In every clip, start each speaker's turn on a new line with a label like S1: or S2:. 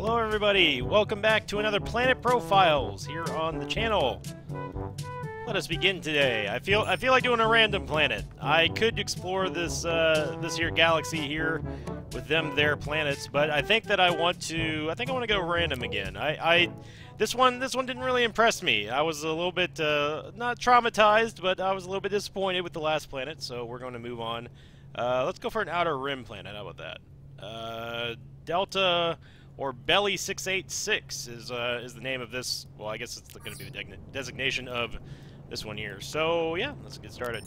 S1: Hello everybody, welcome back to another Planet Profiles here on the channel. Let us begin today. I feel like doing a random planet. I could explore this this here galaxy here with their planets, but I think that I want to go random again. This one didn't really impress me. I was a little bit not traumatized, but I was a little bit disappointed with the last planet, so we're going to move on. Let's go for an outer rim planet. How about that? Delta or Belly 686 is the name of this. Well, I guess it's going to be the designation of this one here. So yeah, let's get started.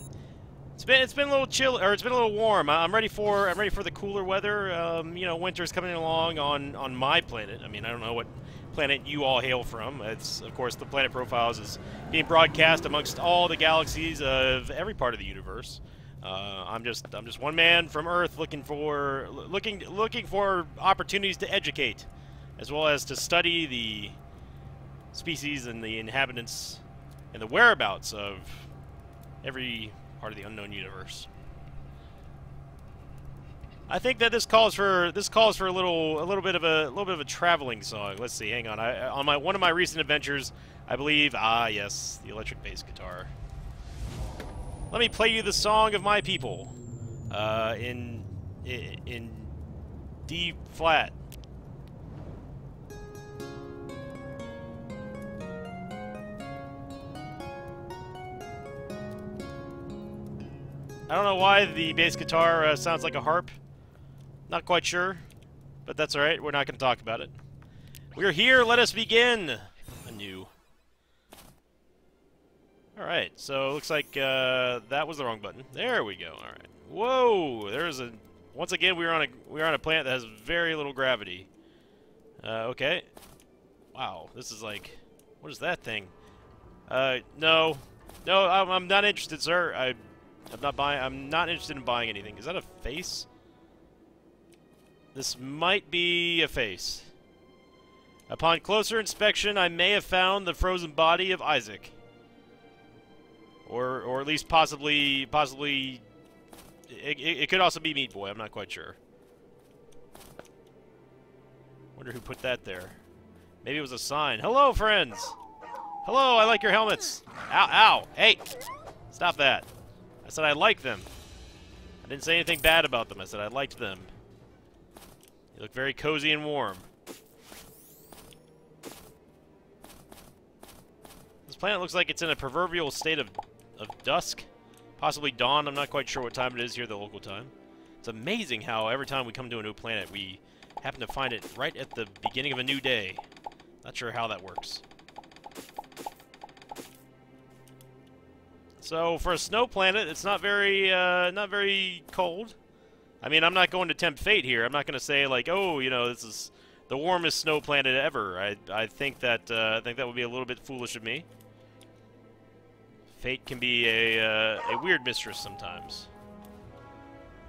S1: It's been a little chill, or it's been a little warm. I'm ready for the cooler weather. You know, winter's coming along on my planet. I mean, I don't know what planet you all hail from. It's of course the Planet Profiles is being broadcast amongst all the galaxies of every part of the universe. I'm just one man from Earth looking for opportunities to educate, as well as to study the species and the inhabitants and the whereabouts of every part of the unknown universe. I think that this calls for a little bit of a traveling song. Let's see, hang on. On one of my recent adventures, I believe, yes, the electric bass guitar. Let me play you the song of my people, in D flat. I don't know why the bass guitar sounds like a harp. Not quite sure, but that's alright. We're not going to talk about it. We're here. Let us begin anew. Alright, so it looks like that was the wrong button. There we go. Alright. Whoa! Once again we're on a planet that has very little gravity. Okay. Wow, this is like, what is that thing? No. No, I'm not interested, sir. I'm not interested in buying anything. Is that a face? This might be a face. Upon closer inspection, I may have found the frozen body of Isaac. Or at least possibly, it could also be Meat Boy. I'm not quite sure. Wonder who put that there. Maybe it was a sign. Hello, friends. Hello, I like your helmets. Ow, ow. Hey, stop that. I said I like them. I didn't say anything bad about them. I said I liked them. They look very cozy and warm. This planet looks like it's in a proverbial state of dusk, possibly dawn. I'm not quite sure what time it is here, the local time. It's amazing how every time we come to a new planet, we happen to find it right at the beginning of a new day. Not sure how that works. So for a snow planet, it's not very cold. I mean, I'm not going to tempt fate here. I'm not going to say like, oh, you know, this is the warmest snow planet ever. I think that would be a little bit foolish of me. Fate can be a weird mistress sometimes.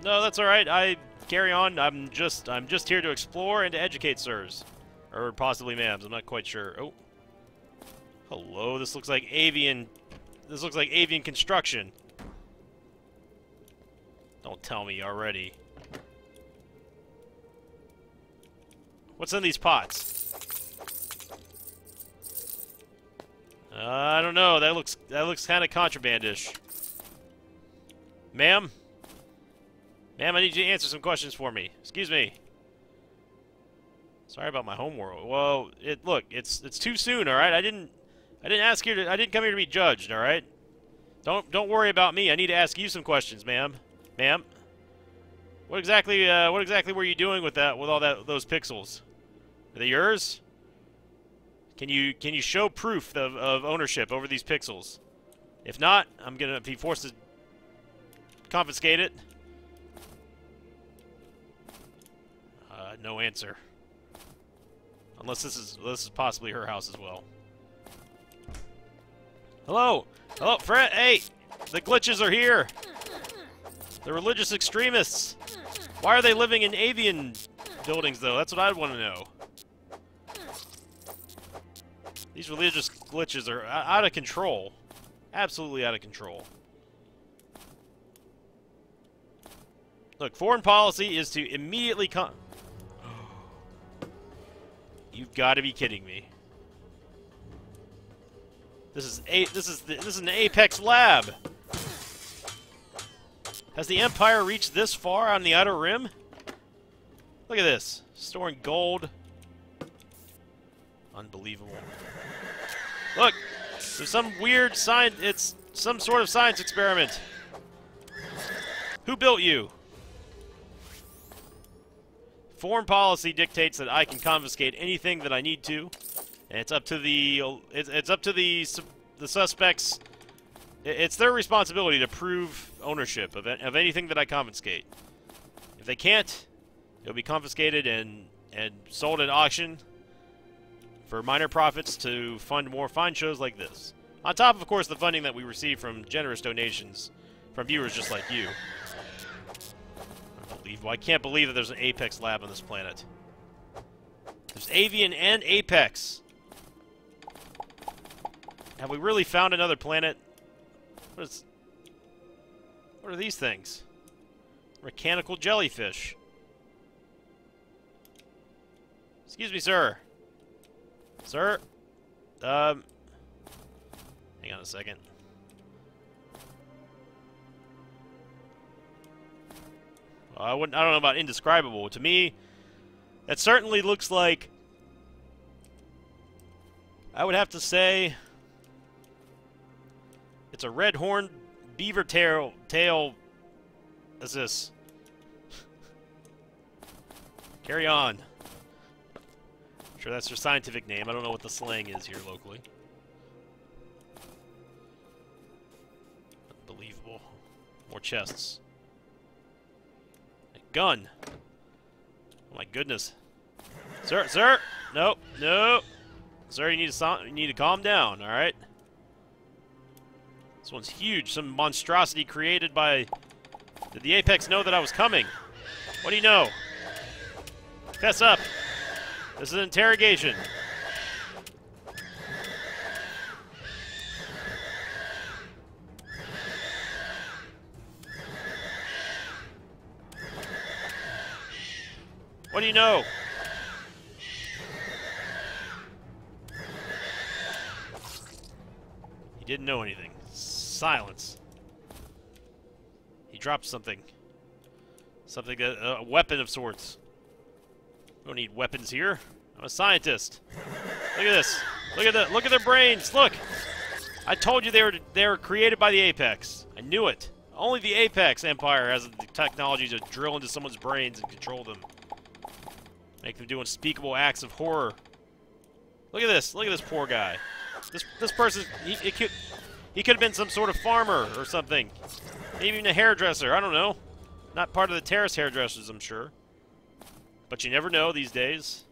S1: No, that's all right. I carry on. I'm just here to explore and to educate, sirs, or possibly ma'ams. I'm not quite sure. Oh, hello. This looks like avian. This looks like avian construction. Don't tell me already. What's in these pots? I don't know. That looks kind of contrabandish. Ma'am? Ma'am, I need you to answer some questions for me. Excuse me. Sorry about my homeworld. Well, look, it's too soon, all right? I didn't ask you to. I didn't come here to be judged, all right? Don't worry about me. I need to ask you some questions, ma'am. Ma'am? What exactly were you doing with all those pixels? Are they yours? Can you show proof of ownership over these pixels? If not, I'm gonna be forced to confiscate it. No answer. Unless this is possibly her house as well. Hello, hello, Fred. Hey, the glitches are here. The religious extremists. Why are they living in avian buildings, though? That's what I'd want to know. These religious glitches are out of control. Absolutely out of control. Look, foreign policy is to immediately You've got to be kidding me. This is an Apex lab. Has the Empire reached this far on the Outer Rim? Look at this. Storing gold. Unbelievable. Look! There's some weird science. It's some sort of science experiment. Who built you? Foreign policy dictates that I can confiscate anything that I need to, and it's up to the suspects. It's their responsibility to prove ownership of anything that I confiscate. If they can't, it'll be confiscated and sold at auction for minor profits to fund more fine shows like this. On top, of course, the funding that we receive from generous donations from viewers just like you. Unbelievable. I can't believe that there's an Apex lab on this planet. There's Avian and Apex. Have we really found another planet? What are these things? Mechanical jellyfish. Excuse me, sir. Sir? Hang on a second. I don't know about indescribable. To me, that certainly looks like, I would have to say, it's a red-horned beaver tail. What's this? Carry on. I'm sure that's their scientific name. I don't know what the slang is here locally. Unbelievable. More chests. A gun. Oh my goodness. Sir, sir! Nope, nope. Sir, you need to calm down, alright? This one's huge. Some monstrosity created by... Did the Apex know that I was coming? What do you know? Fess up. This is an interrogation. What do you know? He didn't know anything. Silence. He dropped something. Something that a weapon of sorts. We don't need weapons here. I'm a scientist. Look at this. Look at their brains. Look. I told you they were created by the Apex. I knew it. Only the Apex Empire has the technology to drill into someone's brains and control them. Make them do unspeakable acts of horror. Look at this. Look at this poor guy. This person, he could have been some sort of farmer or something. Maybe even a hairdresser. I don't know. Not part of the terrace hairdressers, I'm sure. But you never know these days.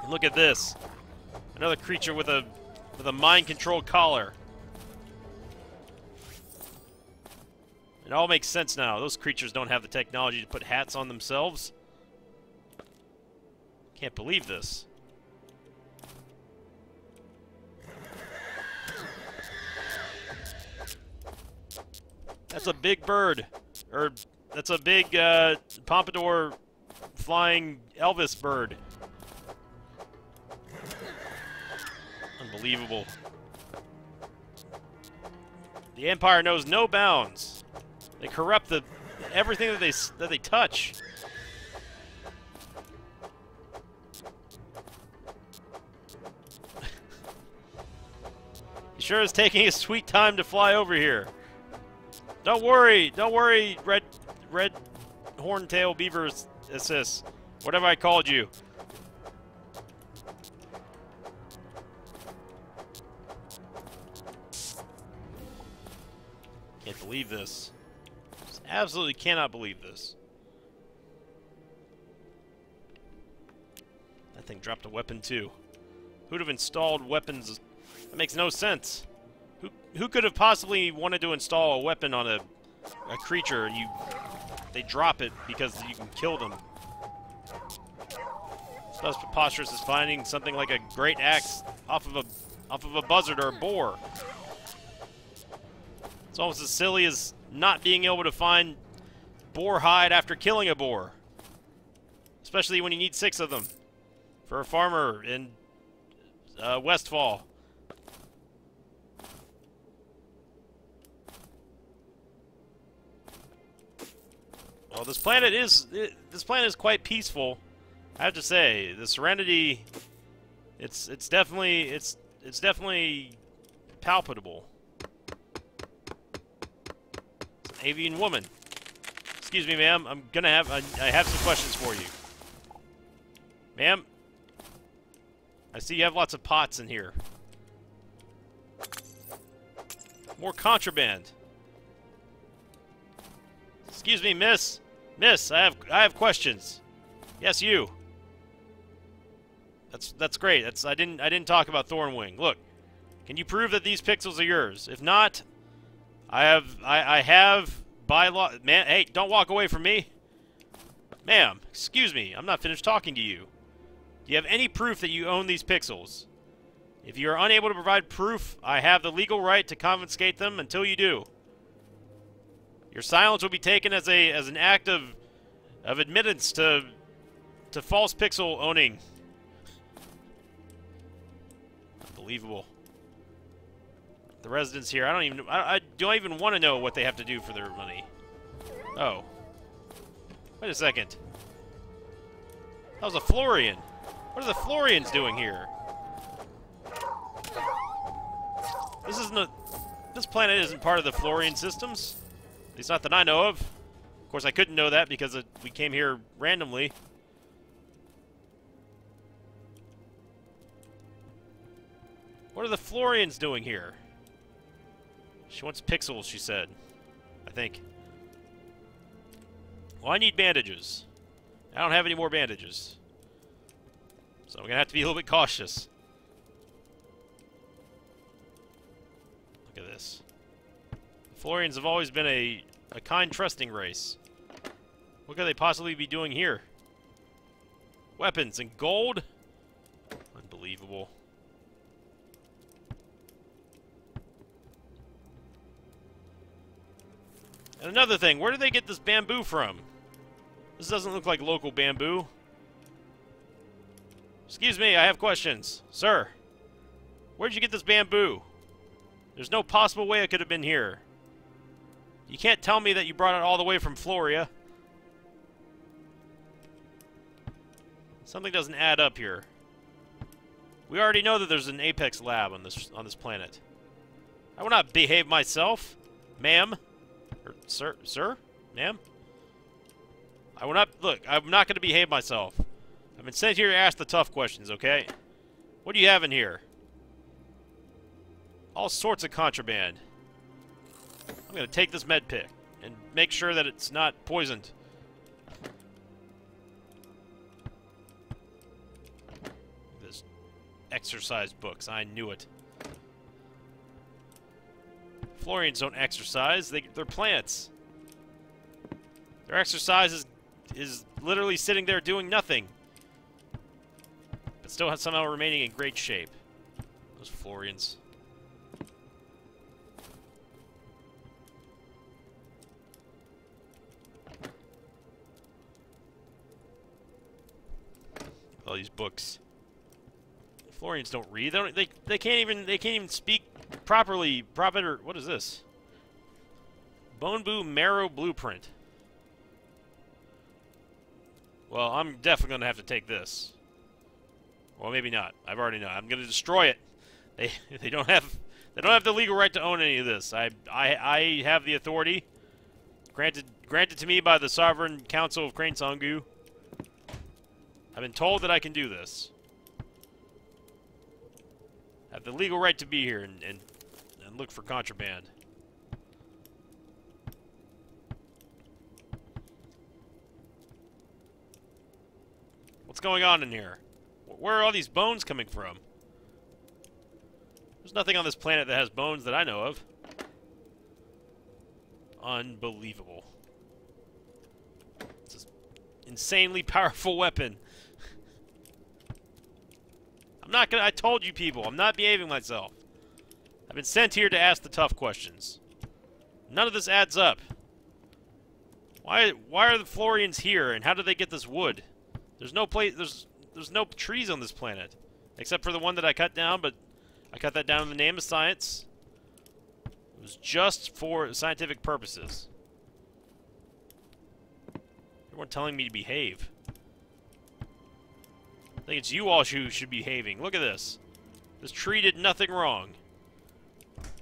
S1: And look at this. Another creature with a mind-controlled collar. It all makes sense now. Those creatures don't have the technology to put hats on themselves. Can't believe this. That's a big bird. Or, that's a big, pompadour flying Elvis bird. Unbelievable. The Empire knows no bounds. They corrupt everything that they touch. He sure is taking his sweet time to fly over here. Don't worry, red horntail beaver assist. Whatever I called you. Can't believe this. Just absolutely cannot believe this. That thing dropped a weapon too. Who'd have installed weapons? That makes no sense. Who could have possibly wanted to install a weapon on a creature and they drop it because you can kill them? It's not as preposterous as finding something like a great axe off of a buzzard or a boar. It's almost as silly as not being able to find boar hide after killing a boar. Especially when you need 6 of them. for a farmer in Westfall. Well, this planet is quite peaceful. I have to say, the Serenity, it's definitely palpable. It's an avian woman. Excuse me, ma'am. I have some questions for you. Ma'am, I see you have lots of pots in here. More contraband. Excuse me, miss. Miss, I have questions. Yes, you. That's great. I didn't talk about Thornwing. Look, can you prove that these pixels are yours? If not, I have by law. Man, hey, don't walk away from me, ma'am. Excuse me, I'm not finished talking to you. Do you have any proof that you own these pixels? If you are unable to provide proof, I have the legal right to confiscate them until you do. Your silence will be taken as an act of admittance to false pixel owning. Unbelievable. The residents here, I don't even want to know what they have to do for their money. Oh. Wait a second. That was a Flooorian. What are the Flooorians doing here? This planet isn't part of the Flooorian systems. At least not that I know of. Of course, I couldn't know that because we came here randomly. What are the Flooorians doing here? She wants pixels, she said. I think. Well, I need bandages. I don't have any more bandages. So I'm going to have to be a little bit cautious. Look at this. The Flooorians have always been a kind, trusting race. What could they possibly be doing here? Weapons and gold? Unbelievable. And another thing, where do they get this bamboo from? This doesn't look like local bamboo. Excuse me, I have questions. Sir, where'd you get this bamboo? There's no possible way it could have been here. You can't tell me that you brought it all the way from Floria. Something doesn't add up here. We already know that there's an Apex lab on this planet. I will not behave myself, ma'am. Or sir? Ma'am? I will not... Look, I'm not going to behave myself. I've been sent here to ask the tough questions, okay? What do you have in here? All sorts of contraband. I'm going to take this med pick and make sure that it's not poisoned. This exercise books. I knew it. Flooorians don't exercise. They're plants. Their exercise is literally sitting there doing nothing. But still somehow remaining in great shape. Those Flooorians. All these books. Flooorians don't read. They can't even speak properly. What is this? Boneboo Marrow Blueprint. Well, I'm definitely gonna have to take this. Well, maybe not. I've already know. I'm gonna destroy it. They don't have the legal right to own any of this. I have the authority granted to me by the Sovereign Council of Crane Songu. I've been told that I can do this. I have the legal right to be here and look for contraband. What's going on in here? Where are all these bones coming from? There's nothing on this planet that has bones that I know of. Unbelievable. It's an insanely powerful weapon. I told you people, I'm not behaving myself. I've been sent here to ask the tough questions. None of this adds up. Why are the Flooorians here, and how did they get this wood? There's no place, there's there's no trees on this planet, except for the one that I cut down. But I cut that down in the name of science. It was just for scientific purposes. Everyone telling me to behave. I think it's you all who should be behaving. Look at this. This tree did nothing wrong.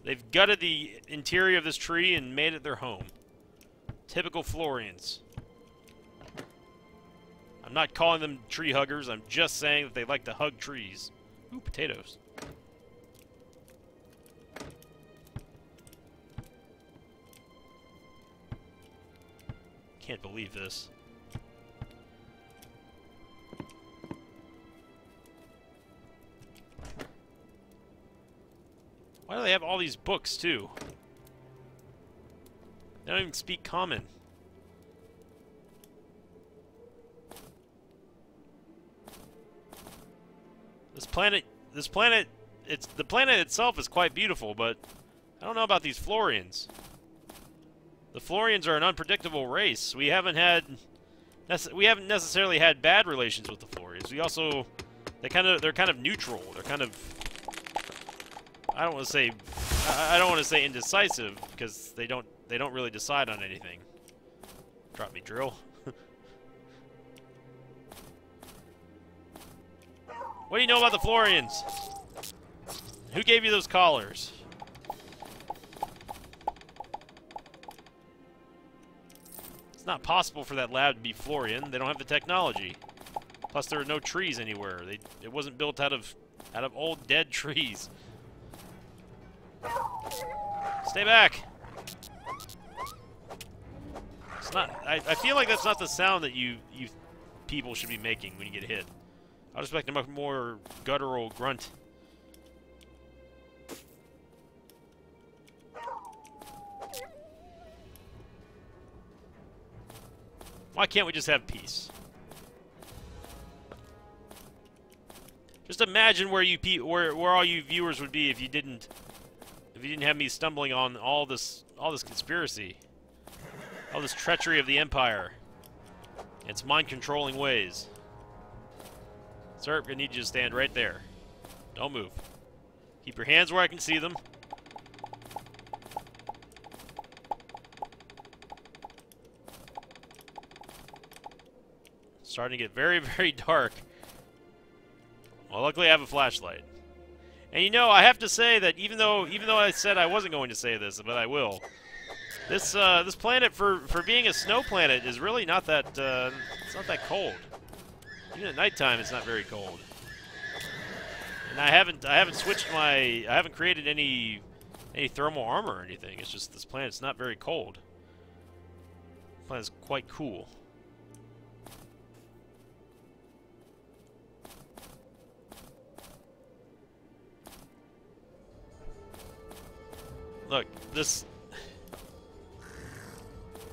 S1: They've gutted the interior of this tree and made it their home. Typical Flooorians. I'm not calling them tree huggers. I'm just saying that they like to hug trees. Ooh, potatoes. Can't believe this. Why do they have all these books, too? They don't even speak common. This planet, the planet itself is quite beautiful, but I don't know about these Flooorians. The Flooorians are an unpredictable race. We haven't necessarily had bad relations with the Flooorians. They're kind of neutral. They're kind of, I don't want to say indecisive, because they don't really decide on anything. Drop me, drill. What do you know about the Flooorians? Who gave you those collars? It's not possible for that lab to be Flooorian. They don't have the technology. Plus, there are no trees anywhere. It wasn't built out of old dead trees. Stay back. It's not. I feel like that's not the sound that you people should be making when you get hit. I was expecting a much more guttural grunt. Why can't we just have peace? Just imagine where all you viewers would be if you didn't have me stumbling on all this conspiracy, all this treachery of the Empire, its mind-controlling ways. Sir, I need you to stand right there. Don't move. Keep your hands where I can see them. It's starting to get very, very dark. Well, luckily I have a flashlight. And you know, I have to say that even though I said I wasn't going to say this, but I will. This planet, for being a snow planet, is really not that it's not that cold. Even at nighttime, it's not very cold. And I haven't created any thermal armor or anything. It's just this planet's not very cold. The planet's quite cool. Look,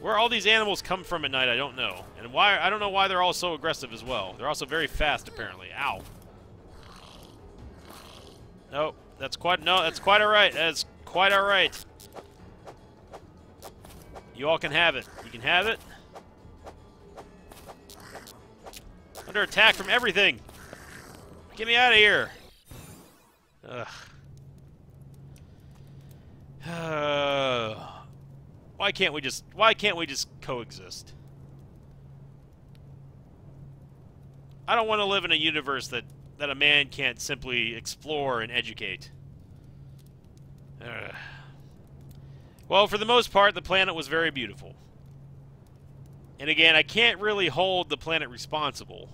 S1: where all these animals come from at night, I don't know. And why, I don't know why they're all so aggressive as well. They're also very fast, apparently. Ow. No, that's quite alright. That's quite alright. You all can have it. You can have it. Under attack from everything. Get me out of here. Ugh. Why can't we just coexist? I don't want to live in a universe that a man can't simply explore and educate. Well, for the most part, the planet was very beautiful. And again, I can't really hold the planet responsible.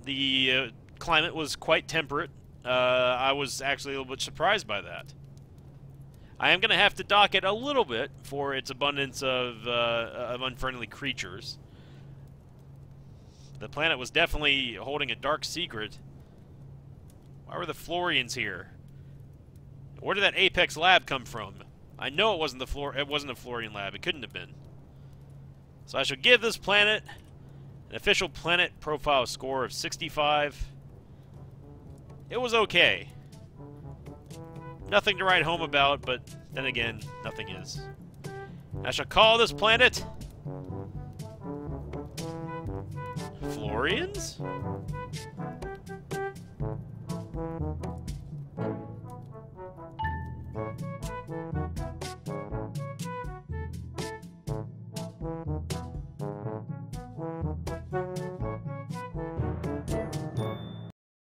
S1: The climate was quite temperate. I was actually a little bit surprised by that. I am going to have to dock it a little bit for its abundance of unfriendly creatures. The planet was definitely holding a dark secret. Why were the Flooorians here? Where did that Apex lab come from? I know it wasn't a Flooorian lab. It couldn't have been. So I shall give this planet an official planet profile score of 65. It was okay. Nothing to write home about, but then again, nothing is. I shall call this planet Flooorians?